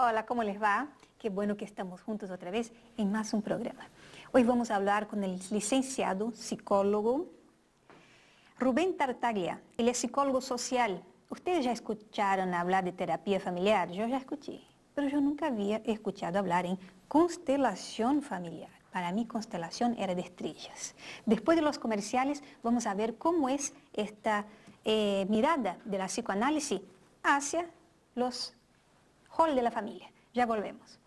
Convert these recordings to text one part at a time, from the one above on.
Hola, ¿cómo les va? Qué bueno que estamos juntos otra vez en más un programa. Hoy vamos a hablar con el licenciado psicólogo Rubén Tartaglia. Él es psicólogo social. Ustedes ya escucharon hablar de terapia familiar, yo ya escuché, pero yo nunca había escuchado hablar en constelación familiar. Para mí constelación era de estrellas. Después de los comerciales vamos a ver cómo es esta mirada de la psicoanálisis hacia los hall de la familia. Ya volvemos.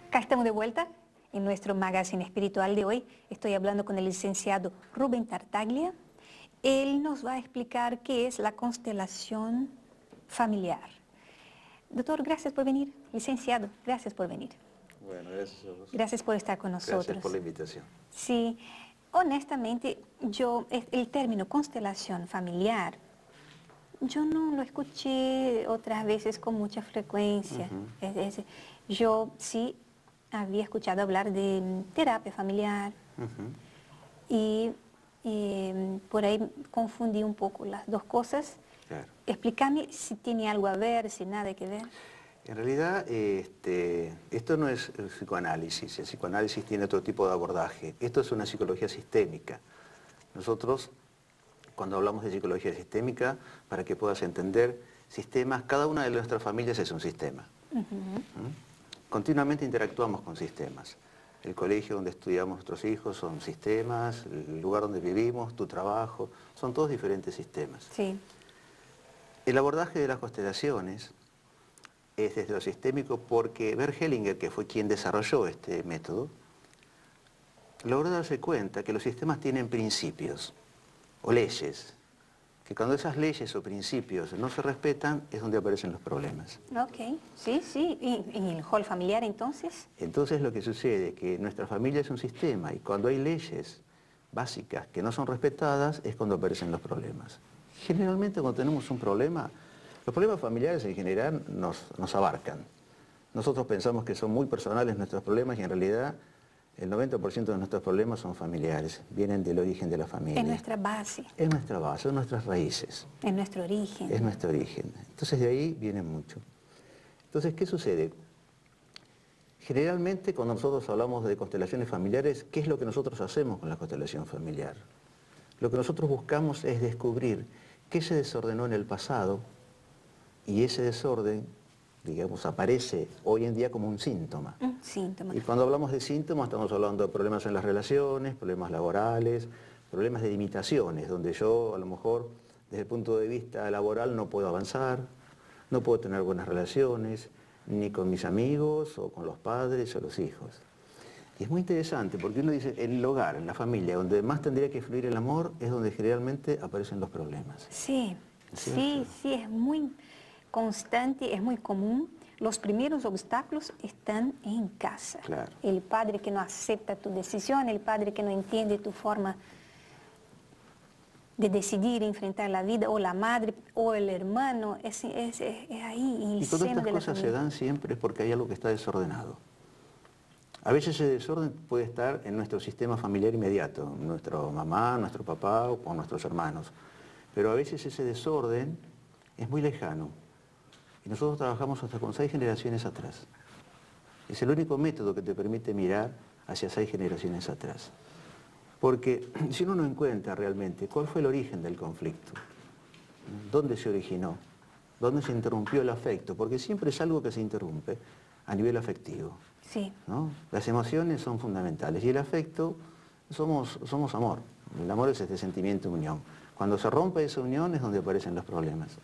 Acá estamos de vuelta en nuestro magazine espiritual de hoy. Estoy hablando con el licenciado Rubén Tartaglia. Él nos va a explicar qué es la constelación familiar. Doctor, gracias por venir. Licenciado, gracias por venir. Bueno, gracias a vos. Gracias por estar con nosotros. Gracias por la invitación. Sí, honestamente, el término constelación familiar, yo no lo escuché otras veces con mucha frecuencia. Yo sí había escuchado hablar de terapia familiar y por ahí confundí un poco las dos cosas. Claro. Explícame si tiene algo a ver, si nada que ver. En realidad, esto no es el psicoanálisis. El psicoanálisis tiene otro tipo de abordaje. Esto es una psicología sistémica. Nosotros, cuando hablamos de psicología sistémica, para que puedas entender, sistemas, cada una de nuestras familias es un sistema. Continuamente interactuamos con sistemas. El colegio donde estudiamos nuestros hijos son sistemas, el lugar donde vivimos, tu trabajo, son todos diferentes sistemas. Sí. El abordaje de las constelaciones es desde lo sistémico porque Bert Hellinger, que fue quien desarrolló este método, logró darse cuenta que los sistemas tienen principios o leyes, que cuando esas leyes o principios no se respetan es donde aparecen los problemas. Ok, sí, sí. ¿Y en el hall familiar entonces? Entonces lo que sucede es que nuestra familia es un sistema y cuando hay leyes básicas que no son respetadas es cuando aparecen los problemas. Generalmente cuando tenemos un problema, los problemas familiares en general nos abarcan. Nosotros pensamos que son muy personales nuestros problemas y en realidad el 90% de nuestros problemas son familiares, vienen del origen de la familia. Es nuestra base. Es nuestra base, son nuestras raíces. Es nuestro origen. Es nuestro origen. Entonces de ahí viene mucho. Entonces, ¿qué sucede? Generalmente cuando nosotros hablamos de constelaciones familiares, ¿qué es lo que nosotros hacemos con la constelación familiar? Lo que nosotros buscamos es descubrir qué se desordenó en el pasado y ese desorden, digamos, aparece hoy en día como un síntoma. Un síntoma. Y cuando hablamos de síntomas estamos hablando de problemas en las relaciones, problemas laborales, problemas de limitaciones, donde yo a lo mejor desde el punto de vista laboral no puedo avanzar, no puedo tener buenas relaciones, ni con mis amigos o con los padres o los hijos. Y es muy interesante porque uno dice, en el hogar, en la familia, donde más tendría que fluir el amor, es donde generalmente aparecen los problemas. Sí, ¿Cierto? sí, sí, es muy constante, es muy común. Los primeros obstáculos están en casa. Claro. El padre que no acepta tu decisión, el padre que no entiende tu forma de decidir, enfrentar la vida, o la madre, o el hermano, es ahí, en el Y cuando seno estas de la cosas se familia. dan siempre es porque hay algo que está desordenado. A veces ese desorden puede estar en nuestro sistema familiar inmediato, nuestra mamá, nuestro papá o con nuestros hermanos. Pero a veces ese desorden es muy lejano. Y nosotros trabajamos hasta con 6 generaciones atrás. Es el único método que te permite mirar hacia 6 generaciones atrás. Porque si uno no encuentra realmente cuál fue el origen del conflicto, dónde se originó, dónde se interrumpió el afecto, porque siempre es algo que se interrumpe a nivel afectivo. Sí. ¿No? Las emociones son fundamentales y el afecto somos amor. El amor es este sentimiento de unión. Cuando se rompe esa unión es donde aparecen los problemas.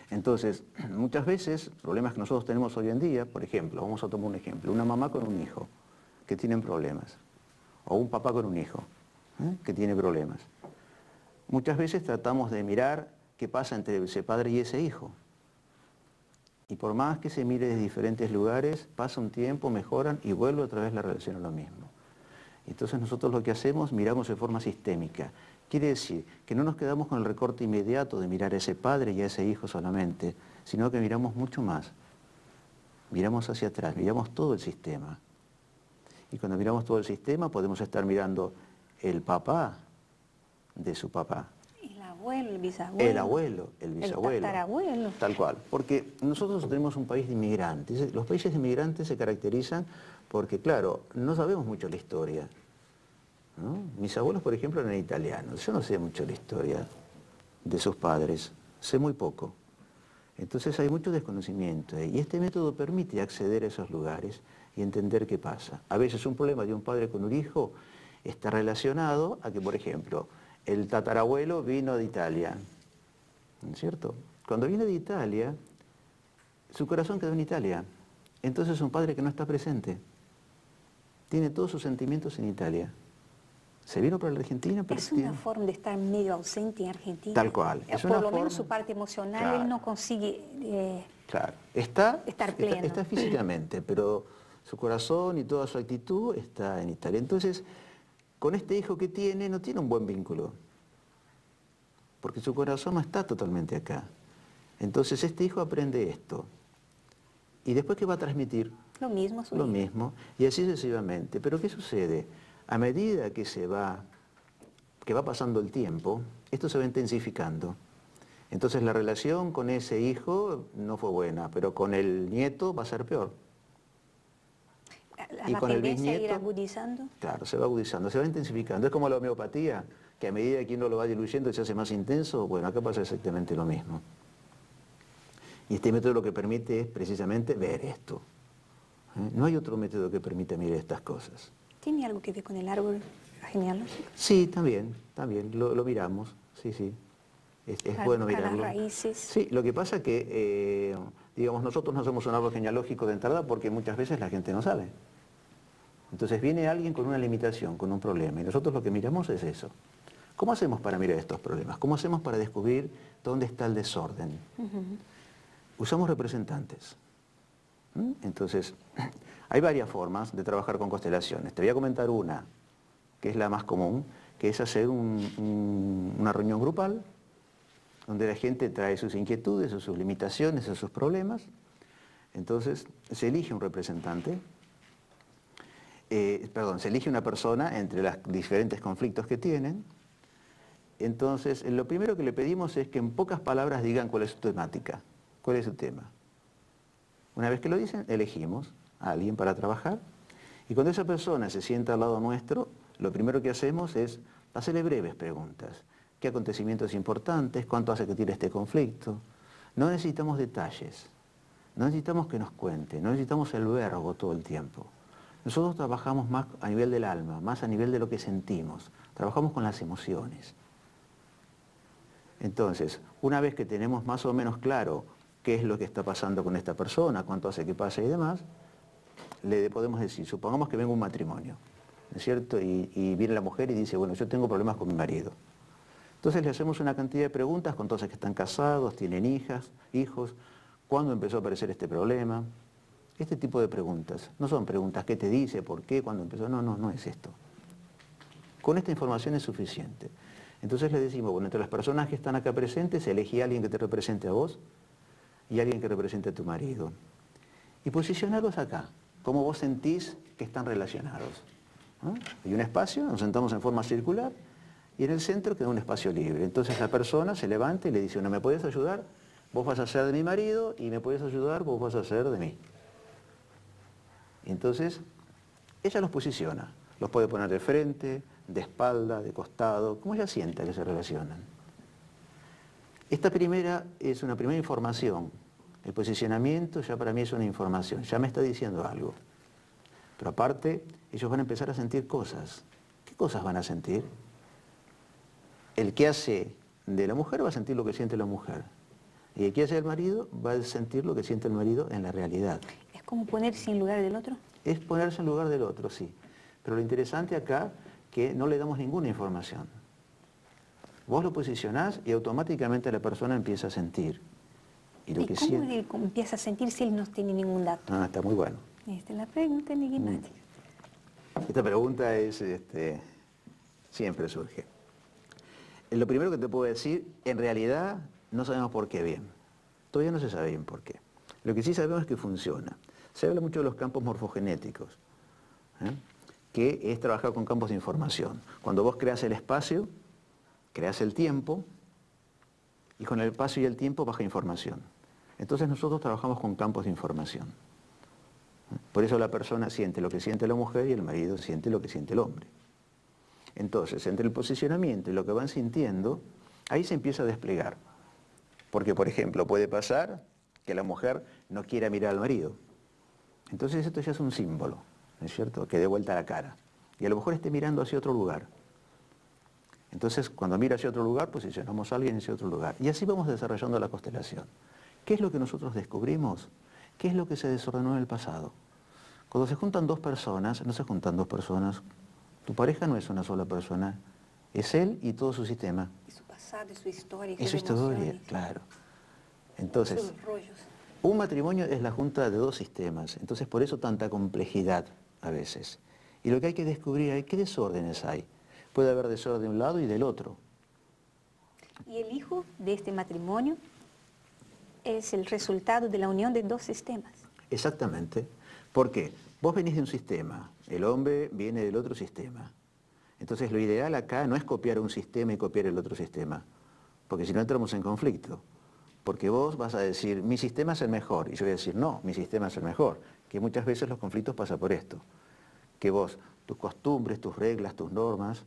Entonces, muchas veces, problemas que nosotros tenemos hoy en día, por ejemplo, vamos a tomar un ejemplo, una mamá con un hijo que tienen problemas, o un papá con un hijo que tiene problemas. Muchas veces tratamos de mirar qué pasa entre ese padre y ese hijo. Y por más que se mire desde diferentes lugares, pasa un tiempo, mejoran y vuelve otra vez la relación a lo mismo. Entonces nosotros lo que hacemos, miramos de forma sistémica. Quiere decir que no nos quedamos con el recorte inmediato de mirar a ese padre y a ese hijo solamente, sino que miramos mucho más. Miramos hacia atrás, miramos todo el sistema. Y cuando miramos todo el sistema podemos estar mirando el papá de su papá. El abuelo, el bisabuelo. El abuelo, el bisabuelo. El tatarabuelo. Tal cual. Porque nosotros tenemos un país de inmigrantes. Los países de inmigrantes se caracterizan porque, claro, no sabemos mucho la historia, ¿no? Mis abuelos, por ejemplo, eran italianos. Yo no sé mucho la historia de sus padres. Sé muy poco. Entonces hay mucho desconocimiento. Y este método permite acceder a esos lugares y entender qué pasa. A veces un problema de un padre con un hijo está relacionado a que, por ejemplo, el tatarabuelo vino de Italia, ¿no es cierto? Cuando viene de Italia, su corazón quedó en Italia. Entonces es un padre que no está presente. Tiene todos sus sentimientos en Italia. Se vino para la Argentina, pero es una forma de estar medio ausente en Argentina. Tal cual. Por lo menos su parte emocional, claro, él no consigue claro. estar pleno. Está físicamente, pero su corazón y toda su actitud está en Italia. Entonces, con este hijo que tiene, no tiene un buen vínculo, porque su corazón no está totalmente acá. Entonces este hijo aprende esto. ¿Y después qué va a transmitir? Lo mismo a su Lo hijo. mismo, y así sucesivamente. Pero ¿qué sucede? A medida que va pasando el tiempo, esto se va intensificando. Entonces la relación con ese hijo no fue buena, pero con el nieto va a ser peor. La tendencia a ir agudizando. Claro, se va agudizando, se va intensificando. Es como la homeopatía, que a medida que uno lo va diluyendo se hace más intenso. Bueno, acá pasa exactamente lo mismo. Y este método lo que permite es precisamente ver esto. No hay otro método que permita mirar estas cosas. ¿Tiene algo que ver con el árbol genealógico? Sí, también, lo miramos, sí, sí. Es bueno mirarlo. Las raíces. Sí, lo que pasa que, digamos, nosotros no somos un árbol genealógico de entrada porque muchas veces la gente no sabe. Entonces viene alguien con una limitación, con un problema, y nosotros lo que miramos es eso. ¿Cómo hacemos para mirar estos problemas? ¿Cómo hacemos para descubrir dónde está el desorden? Usamos representantes. Entonces, hay varias formas de trabajar con constelaciones. Te voy a comentar una, que es la más común, que es hacer una reunión grupal, donde la gente trae sus inquietudes, o sus limitaciones, o sus problemas. Entonces, se elige un representante, se elige una persona entre los diferentes conflictos que tienen. Entonces, lo primero que le pedimos es que en pocas palabras digan cuál es su temática, cuál es su tema. Una vez que lo dicen, elegimos a alguien para trabajar, y cuando esa persona se sienta al lado nuestro, lo primero que hacemos es hacerle breves preguntas. ¿Qué acontecimientos importantes? ¿Cuánto hace que tiene este conflicto? No necesitamos detalles, no necesitamos que nos cuente, no necesitamos el verbo todo el tiempo. Nosotros trabajamos más a nivel del alma, más a nivel de lo que sentimos, trabajamos con las emociones. Entonces, una vez que tenemos más o menos claro qué es lo que está pasando con esta persona, cuánto hace que pase y demás, le podemos decir, supongamos que venga un matrimonio, ¿no es cierto? Y viene la mujer y dice, bueno, yo tengo problemas con mi marido. Entonces le hacemos una cantidad de preguntas con todos los que están casados, tienen hijos, ¿cuándo empezó a aparecer este problema? Este tipo de preguntas. No son preguntas, ¿qué te dice? ¿Por qué? ¿Cuándo empezó? No es esto. Con esta información es suficiente. Entonces le decimos, bueno, entre las personas que están acá presentes, elegí a alguien que te represente a vos y alguien que represente a tu marido. Y posicionarlos acá, como vos sentís que están relacionados. ¿No? Hay un espacio, nos sentamos en forma circular, y en el centro queda un espacio libre. Entonces la persona se levanta y le dice, ¿no me podés ayudar? Vos vas a ser de mi marido y me podés ayudar, vos vas a ser de mí. Entonces, ella los posiciona. Los puede poner de frente, de espalda, de costado, como ella sienta que se relacionan. Esta primera es una primera información. El posicionamiento ya para mí es una información, ya me está diciendo algo. Pero aparte, ellos van a empezar a sentir cosas. ¿Qué cosas van a sentir? El que hace de la mujer va a sentir lo que siente la mujer. Y el que hace del marido va a sentir lo que siente el marido en la realidad. ¿Es como ponerse en lugar del otro? Es ponerse en lugar del otro, sí. Pero lo interesante acá que no le damos ninguna información. Vos lo posicionás y automáticamente la persona empieza a sentir. Y lo ¿Y que cómo siente... él empieza a sentir si él no tiene ningún dato? Ah, está muy bueno. Esta es la pregunta enigmática. Esta pregunta es, siempre surge. Lo primero que te puedo decir, en realidad no sabemos por qué bien. Todavía no se sabe bien por qué. Lo que sí sabemos es que funciona. Se habla mucho de los campos morfogenéticos, que es trabajar con campos de información. Cuando vos creas el espacio, creas el tiempo, y con el espacio y el tiempo baja información. Entonces nosotros trabajamos con campos de información. Por eso la persona siente lo que siente la mujer y el marido siente lo que siente el hombre. Entonces, entre el posicionamiento y lo que van sintiendo, ahí se empieza a desplegar. Porque, por ejemplo, puede pasar que la mujer no quiera mirar al marido. Entonces esto ya es un símbolo, ¿no es cierto?, que dé vuelta la cara. Y a lo mejor esté mirando hacia otro lugar. Entonces, cuando mira hacia otro lugar, posicionamos a alguien hacia otro lugar. Y así vamos desarrollando la constelación. ¿Qué es lo que nosotros descubrimos? ¿Qué es lo que se desordenó en el pasado? Cuando se juntan dos personas, no se juntan dos personas. Tu pareja no es una sola persona, es él y todo su sistema. Y su pasado, y su historia, Es su historia, claro. Entonces, sus rollos. un matrimonio es la junta de dos sistemas, entonces por eso tanta complejidad a veces. Y lo que hay que descubrir es qué desórdenes hay. Puede haber desorden de un lado y del otro. Y el hijo de este matrimonio es el resultado de la unión de dos sistemas. Exactamente. ¿Por qué? Vos venís de un sistema, el hombre viene del otro sistema. Entonces lo ideal acá no es copiar un sistema y copiar el otro sistema, porque si no entramos en conflicto. Porque vos vas a decir, mi sistema es el mejor, y yo voy a decir, no, mi sistema es el mejor. Que muchas veces los conflictos pasan por esto. Que vos, tus costumbres, tus reglas, tus normas,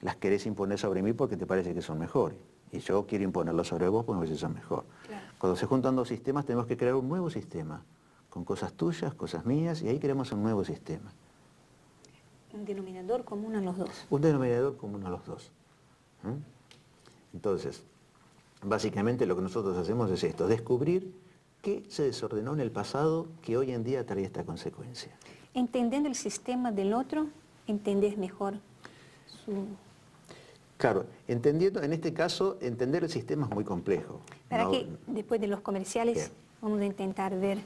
las querés imponer sobre mí porque te parece que son mejores. Y yo quiero imponerlo sobre vos porque me parece que son mejor. Claro. Cuando se juntan dos sistemas tenemos que crear un nuevo sistema, con cosas tuyas, cosas mías, y ahí creamos un nuevo sistema. Un denominador común a los dos. Un denominador común a los dos. Entonces, básicamente lo que nosotros hacemos es esto, descubrir qué se desordenó en el pasado que hoy en día trae esta consecuencia. Entendiendo el sistema del otro, entendés mejor su... Claro, entendiendo, en este caso, entender el sistema es muy complejo. Para ¿no? que después de los comerciales Bien. vamos a intentar ver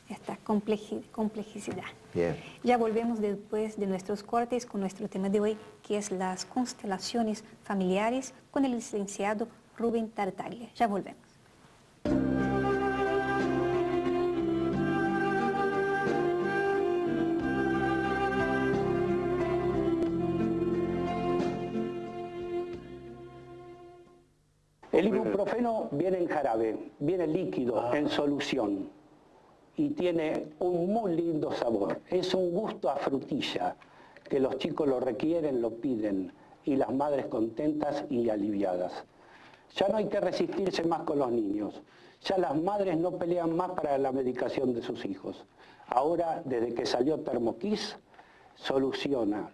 esta complejidad. Bien. Ya volvemos después de nuestros cortes con nuestro tema de hoy, que es las constelaciones familiares, con el licenciado Rubén Tartaglia. Ya volvemos. El ibuprofeno viene en jarabe, viene líquido, en solución, y tiene un muy lindo sabor. Es un gusto a frutilla, que los chicos lo requieren, lo piden, y las madres contentas y aliviadas. Ya no hay que resistirse más con los niños. Ya las madres no pelean más para la medicación de sus hijos. Ahora, desde que salió Thermokiss, soluciona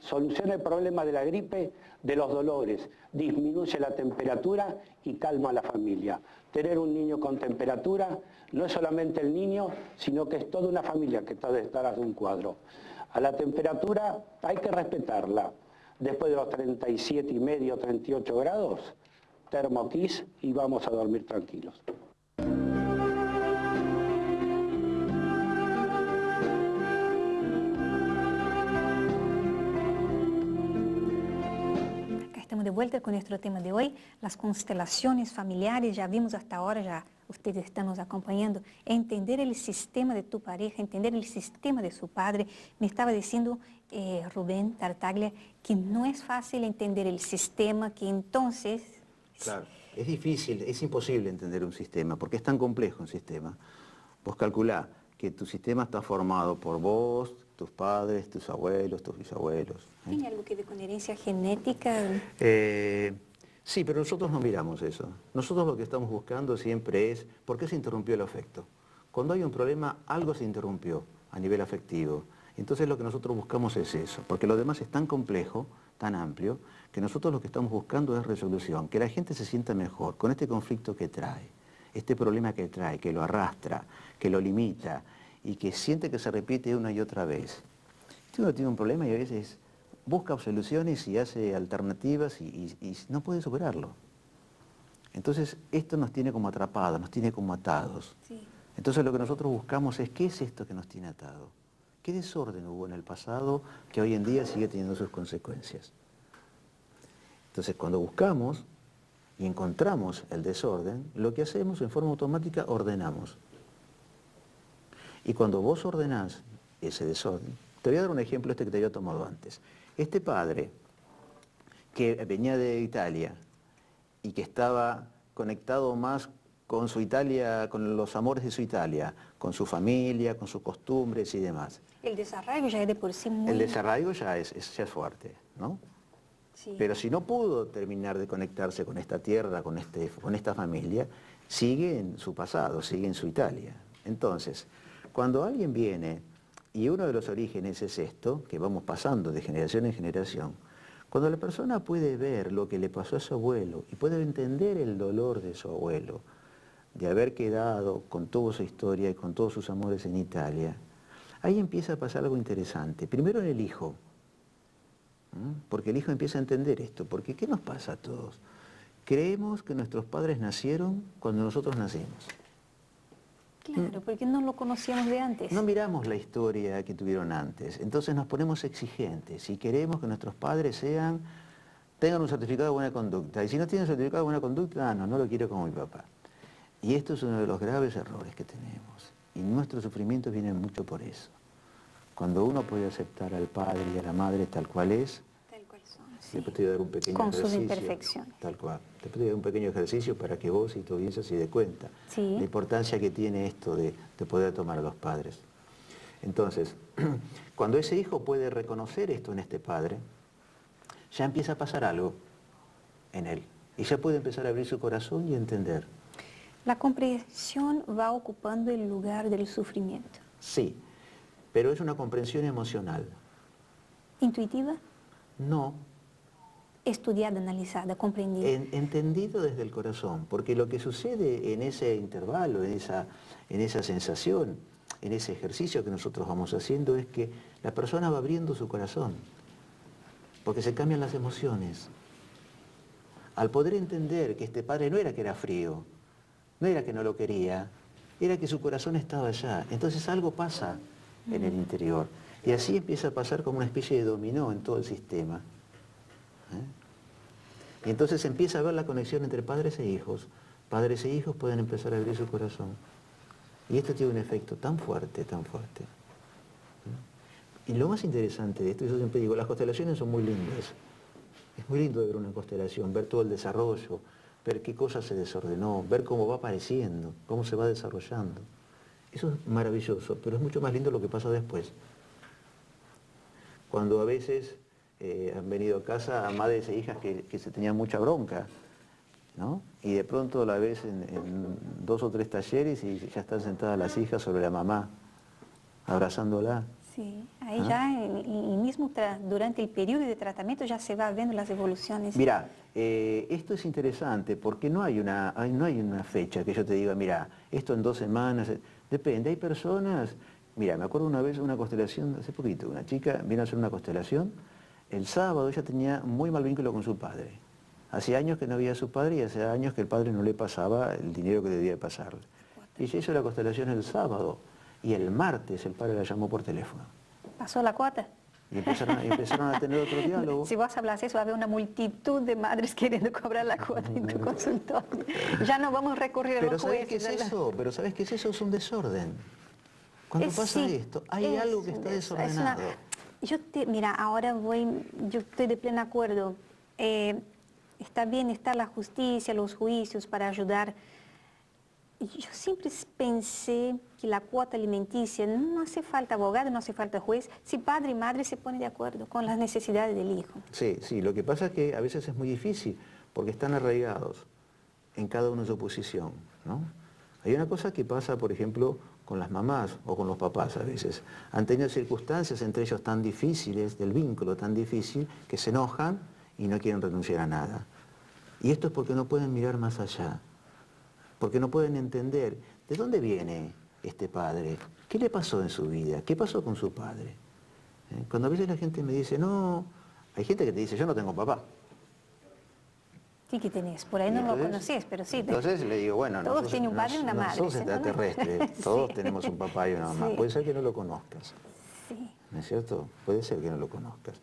el problema de la gripe, de los dolores, disminuye la temperatura y calma a la familia. Tener un niño con temperatura no es solamente el niño, sino que es toda una familia que está detrás de un cuadro. A la temperatura hay que respetarla. Después de los 37,5, 38 grados, Thermokiss y vamos a dormir tranquilos. De vuelta con nuestro tema de hoy, las constelaciones familiares. Ya vimos hasta ahora, ya ustedes están nos acompañando, entender el sistema de tu pareja, entender el sistema de su padre. Me estaba diciendo Rubén Tartaglia que no es fácil entender el sistema, que entonces... Claro, es difícil, es imposible entender un sistema, porque es tan complejo un sistema. Vos calculá que tu sistema está formado por vos, tus padres, tus abuelos, tus bisabuelos. ¿Tiene algo que ver con herencia genética? Sí, pero nosotros no miramos eso. Nosotros lo que estamos buscando siempre es ¿por qué se interrumpió el afecto? Cuando hay un problema, algo se interrumpió a nivel afectivo. Entonces lo que nosotros buscamos es eso, porque lo demás es tan complejo, tan amplio, que nosotros lo que estamos buscando es resolución, que la gente se sienta mejor con este conflicto que trae, este problema que trae, que lo arrastra, que lo limita y que siente que se repite una y otra vez. Uno tiene un problema y a veces busca soluciones y hace alternativas y no puede superarlo. Entonces, esto nos tiene como atrapados, nos tiene como atados. Sí. Entonces, lo que nosotros buscamos es, ¿qué es esto que nos tiene atados? ¿Qué desorden hubo en el pasado que hoy en día sigue teniendo sus consecuencias? Entonces, cuando buscamos y encontramos el desorden, lo que hacemos en forma automática, ordenamos. Y cuando vos ordenás ese desorden, te voy a dar un ejemplo que te había tomado antes. Este padre que venía de Italia y que estaba conectado más con su Italia, con los amores de su Italia, con su familia, con sus costumbres y demás. El desarraigo ya es de por sí muy... El desarraigo ya es fuerte, ¿no? Sí. Pero si no pudo terminar de conectarse con esta tierra, con esta familia, sigue en su pasado, sigue en su Italia. Entonces, cuando alguien viene, y uno de los orígenes es esto, que vamos pasando de generación en generación, cuando la persona puede ver lo que le pasó a su abuelo y puede entender el dolor de su abuelo, de haber quedado con toda su historia y con todos sus amores en Italia, ahí empieza a pasar algo interesante. Primero en el hijo, porque el hijo empieza a entender esto, porque ¿qué nos pasa a todos? Creemos que nuestros padres nacieron cuando nosotros nacimos. Claro, porque no lo conocíamos de antes. No miramos la historia que tuvieron antes, entonces nos ponemos exigentes y queremos que nuestros padres tengan un certificado de buena conducta. Y si no tienen certificado de buena conducta, no lo quiero como mi papá. Y esto es uno de los graves errores que tenemos. Y nuestros sufrimientos vienen mucho por eso. Cuando uno puede aceptar al padre y a la madre tal cual es, Tal cual son, sí. después te voy a dar un pequeño con ejercicio. sus imperfecciones. Tal cual. Después te voy a dar un pequeño ejercicio para que vos y tu audiencia se dé cuenta Sí. la importancia que tiene esto de poder tomar a los padres. Entonces, cuando ese hijo puede reconocer esto en este padre, ya empieza a pasar algo en él. Y ya puede empezar a abrir su corazón y entender. La comprensión va ocupando el lugar del sufrimiento. Sí, pero es una comprensión emocional. ¿Intuitiva? No, Estudiada, analizada, comprendida. entendido desde el corazón, porque lo que sucede en ese intervalo, en esa sensación, en ese ejercicio que nosotros vamos haciendo, es que la persona va abriendo su corazón, porque se cambian las emociones. Al poder entender que este padre no era que era frío, no era que no lo quería, era que su corazón estaba allá. Entonces algo pasa en el interior. Y así empieza a pasar como una especie de dominó en todo el sistema. Y entonces empieza a ver la conexión entre padres e hijos. Padres e hijos pueden empezar a abrir su corazón. Y esto tiene un efecto tan fuerte, tan fuerte. Y lo más interesante de esto, yo siempre digo, las constelaciones son muy lindas. Es muy lindo ver una constelación, ver todo el desarrollo, ver qué cosa se desordenó, ver cómo va apareciendo, cómo se va desarrollando. Eso es maravilloso, pero es mucho más lindo lo que pasa después. Cuando a veces han venido a casa a madres e hijas que se tenían mucha bronca, ¿no? Y de pronto la ves en 2 o 3 talleres y ya están sentadas las hijas sobre la mamá, abrazándola. Sí, ahí ya, y mismo durante el periodo de tratamiento ya se va viendo las evoluciones. Mira, esto es interesante porque no hay una fecha que yo te diga, mira, esto en 2 semanas, depende, hay personas, mira, me acuerdo una vez una constelación, hace poquito, una chica vino a hacer una constelación, el sábado ella tenía muy mal vínculo con su padre. Hacía años que no veía a su padre y hace años que el padre no le pasaba el dinero que debía pasarle. Y ella hizo la constelación el sábado y el martes el padre la llamó por teléfono. ¿Pasó la cuota? Y empezaron a tener otro diálogo. Si vos hablas eso, va a haber una multitud de madres queriendo cobrar la cuota en tu consultorio. Ya no vamos a recurrir a los jueces. Pero ¿sabes qué es eso? Es un desorden. Cuando pasa esto, hay algo que está desordenado. Mira, ahora yo estoy de pleno acuerdo. Está bien, está la justicia, los juicios para ayudar. Yo siempre pensé que la cuota alimenticia, no hace falta abogado, no hace falta juez, si padre y madre se ponen de acuerdo con las necesidades del hijo. Sí, lo que pasa es que a veces es muy difícil, porque están arraigados en cada uno de su posición, ¿no? Hay una cosa que pasa, por ejemplo, con las mamás o con los papás a veces. Han tenido circunstancias entre ellos tan difíciles, del vínculo tan difícil, que se enojan y no quieren renunciar a nada. Y esto es porque no pueden mirar más allá. Porque no pueden entender de dónde viene este padre, qué le pasó en su vida, qué pasó con su padre. Cuando a veces la gente me dice, no, hay gente que te dice, yo no tengo papá. Sí que tenés, por ahí no lo conocés, pero sí. Entonces le digo, bueno, todos tienen un padre y una madre. Nosotros extraterrestres, todos sí. tenemos un papá y una mamá. Sí. Puede ser que no lo conozcas, Sí. ¿no es cierto? Puede ser que no lo conozcas.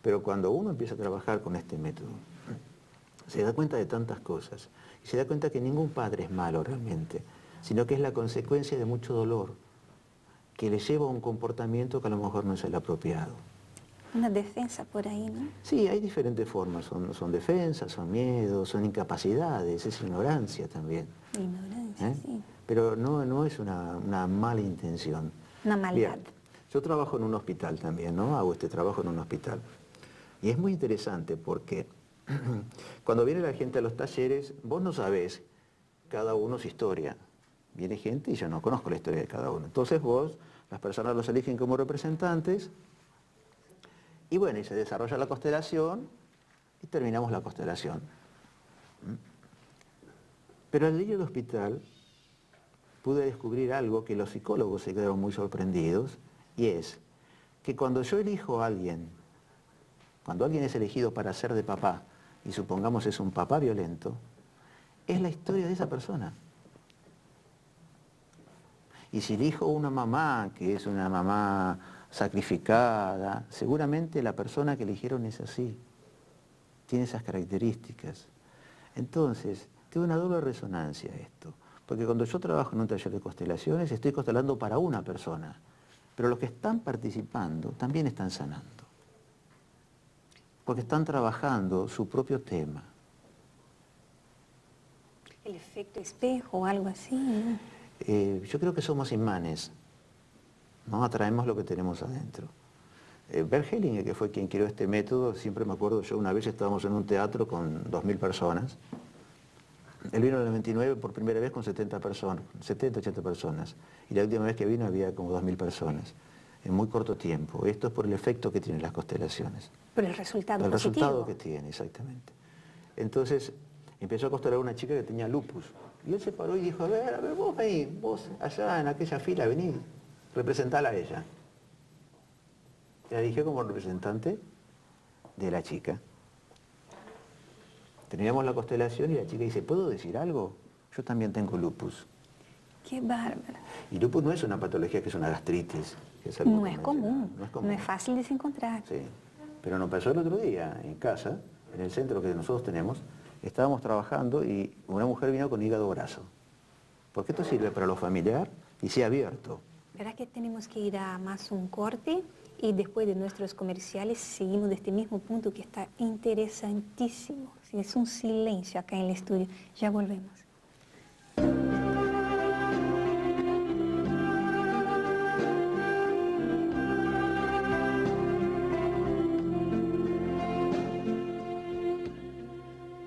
Pero cuando uno empieza a trabajar con este método, se da cuenta de tantas cosas. Y se da cuenta que ningún padre es malo realmente, sino que es la consecuencia de mucho dolor, que le lleva a un comportamiento que a lo mejor no es el apropiado. Una defensa por ahí, ¿no? Sí, hay diferentes formas, son defensas, son miedos, son incapacidades, es ignorancia también. Ignorancia, sí. Pero no es una mala intención. Una maldad. Bien, yo trabajo en un hospital también, ¿no? Hago este trabajo en un hospital. Y es muy interesante porque cuando viene la gente a los talleres, vos no sabés cada uno su historia. Viene gente y yo no conozco la historia de cada uno. Entonces vos, las personas los eligen como representantes y bueno, y se desarrolla la constelación y terminamos la constelación. Pero al ir al hospital pude descubrir algo que los psicólogos se quedaron muy sorprendidos y es que cuando yo elijo a alguien, cuando alguien es elegido para ser de papá y supongamos es un papá violento, es la historia de esa persona. Y si elijo una mamá que es una mamá sacrificada, seguramente la persona que eligieron es así, tiene esas características. Entonces, tiene una doble resonancia esto, porque cuando yo trabajo en un taller de constelaciones estoy constelando para una persona, pero los que están participando también están sanando, porque están trabajando su propio tema. El efecto espejo o algo así, ¿no? Yo creo que somos imanes, ¿no? Atraemos lo que tenemos adentro. Bert Hellinger, que fue quien creó este método, siempre me acuerdo, yo una vez estábamos en un teatro con 2000 personas, él vino en el 99 por primera vez con 70 personas, 70, 80 personas, y la última vez que vino había como 2000 personas, en muy corto tiempo. Esto es por el efecto que tienen las constelaciones. Por el resultado el positivo. Resultado que tiene, exactamente. Entonces, empezó a constelar una chica que tenía lupus. Y él se paró y dijo, a ver, vos ahí, vos allá en aquella fila, vení, representala a ella. La eligió como representante de la chica. Terminamos la constelación y la chica dice, ¿puedo decir algo? Yo también tengo lupus. Qué bárbaro. Y lupus no es una patología que es una gastritis. Que es algo No es común, no es fácil de encontrar. Sí, pero nos pasó el otro día en casa, en el centro que nosotros tenemos, estábamos trabajando y una mujer vino con hígado graso. Porque esto sirve para lo familiar y se ha abierto. ¿Verdad que tenemos que ir a más un corte? Y después de nuestros comerciales seguimos de este mismo punto que está interesantísimo. Sí, es un silencio acá en el estudio. Ya volvemos.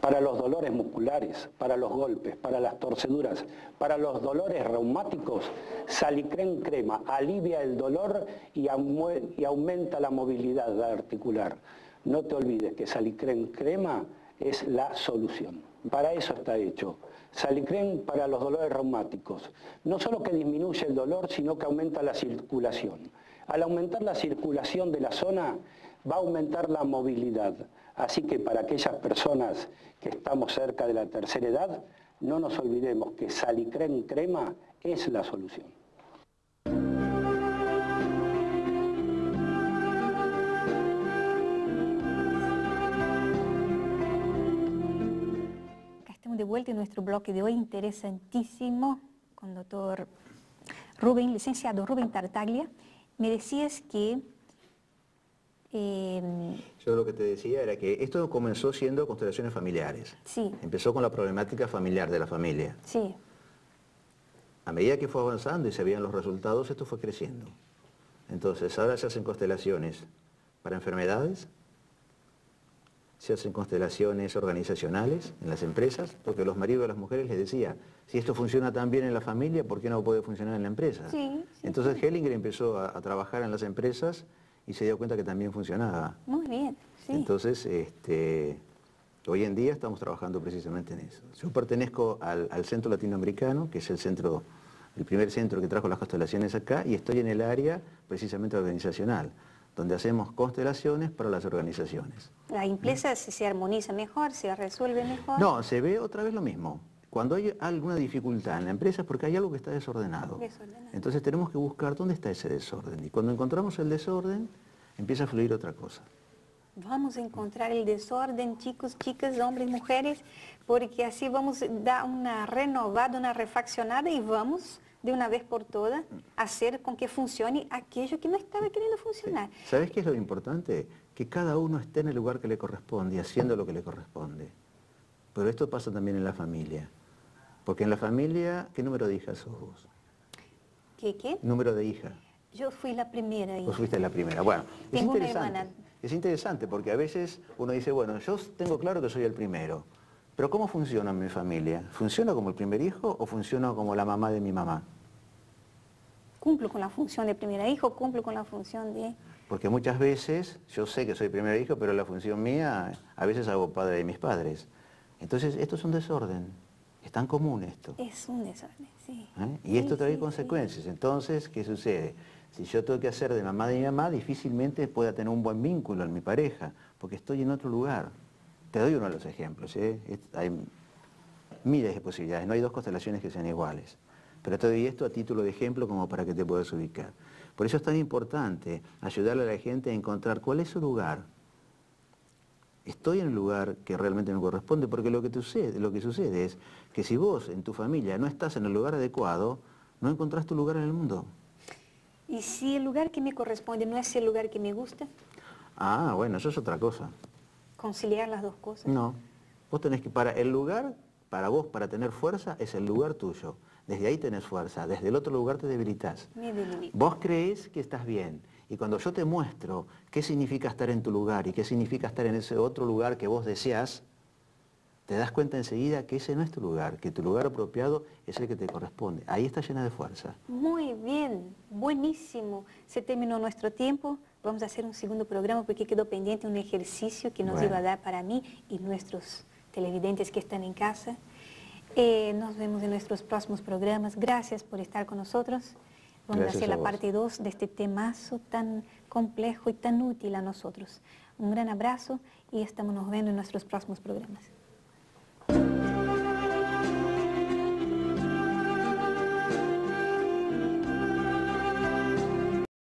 Para los dolores musculares, para los golpes, para las torceduras, para los dolores reumáticos, Salicren Crema alivia el dolor y aumenta la movilidad articular. No te olvides que Salicren Crema es la solución. Para eso está hecho. Salicren para los dolores reumáticos. No solo que disminuye el dolor, sino que aumenta la circulación. Al aumentar la circulación de la zona, va a aumentar la movilidad. Así que para aquellas personas que estamos cerca de la tercera edad, no nos olvidemos que Salicren Crema es la solución. Acá estamos de vuelta en nuestro bloque de hoy, interesantísimo, con el doctor Rubén, licenciado Rubén Tartaglia. Me decías que... Yo lo que te decía era que esto comenzó siendo constelaciones familiares. Sí. Empezó con la problemática familiar de la familia. Sí. A medida que fue avanzando y se veían los resultados, esto fue creciendo. Entonces, ahora se hacen constelaciones para enfermedades, se hacen constelaciones organizacionales en las empresas, porque los maridos de las mujeres les decía, si esto funciona tan bien en la familia, ¿por qué no puede funcionar en la empresa? Sí, Entonces Hellinger empezó a trabajar en las empresas y se dio cuenta que también funcionaba. Muy bien, sí. Entonces, hoy en día estamos trabajando precisamente en eso. Yo pertenezco al Centro Latinoamericano, que es el primer centro que trajo las constelaciones acá, y estoy en el área precisamente organizacional, donde hacemos constelaciones para las organizaciones. La empresa se armoniza mejor, se resuelve mejor. No, se ve otra vez lo mismo. Cuando hay alguna dificultad en la empresa es porque hay algo que está desordenado. Entonces tenemos que buscar dónde está ese desorden. Y cuando encontramos el desorden, empieza a fluir otra cosa. Vamos a encontrar el desorden, chicos, chicas, hombres, mujeres, porque así vamos a dar una renovada, una refaccionada y vamos de una vez por todas a hacer con que funcione aquello que no estaba queriendo funcionar. Sí. ¿Sabes qué es lo importante? Que cada uno esté en el lugar que le corresponde y haciendo lo que le corresponde. Pero esto pasa también en la familia. Porque en la familia, ¿qué número de hijas sos vos? ¿Qué? Número de hija. Yo fui la primera. Vos fuiste la primera. Bueno, tengo una hermana. Es interesante porque a veces uno dice, bueno, yo tengo claro que soy el primero, pero ¿cómo funciona mi familia? ¿Funciona como el primer hijo o funciona como la mamá de mi mamá? ¿Cumplo con la función de primer hijo? ¿Cumplo con la función de...? Porque muchas veces, yo sé que soy primer hijo, pero la función mía, a veces hago padre de mis padres. Entonces, esto es un desorden. Es tan común esto. Es un desorden, sí. Y esto trae sí, consecuencias. Sí. Entonces, ¿qué sucede? Si yo tengo que hacer de mamá de mi mamá, difícilmente pueda tener un buen vínculo en mi pareja, porque estoy en otro lugar. Te doy uno de los ejemplos. Hay miles de posibilidades, no hay dos constelaciones que sean iguales. Pero te doy esto a título de ejemplo como para que te puedas ubicar. Por eso es tan importante ayudarle a la gente a encontrar cuál es su lugar. Estoy en el lugar que realmente me corresponde, porque lo que sucede es que si vos en tu familia no estás en el lugar adecuado, no encontrás tu lugar en el mundo. ¿Y si el lugar que me corresponde no es el lugar que me gusta? Ah, bueno, eso es otra cosa. ¿Conciliar las dos cosas? No. Vos tenés que, el lugar, para vos, para tener fuerza, es el lugar tuyo. Desde ahí tenés fuerza, desde el otro lugar te debilitas. Me debilito. Vos creés que estás bien. Y cuando yo te muestro qué significa estar en tu lugar y qué significa estar en ese otro lugar que vos deseás, te das cuenta enseguida que ese no es tu lugar, que tu lugar apropiado es el que te corresponde. Ahí está llena de fuerza. Muy bien, buenísimo. Se terminó nuestro tiempo. Vamos a hacer un segundo programa porque quedó pendiente un ejercicio que nos iba a dar para mí y nuestros televidentes que están en casa. Nos vemos en nuestros próximos programas. Gracias por estar con nosotros. Vamos a hacer la parte 2 de este temazo tan complejo y tan útil a nosotros. Un gran abrazo y estamos nos viendo en nuestros próximos programas.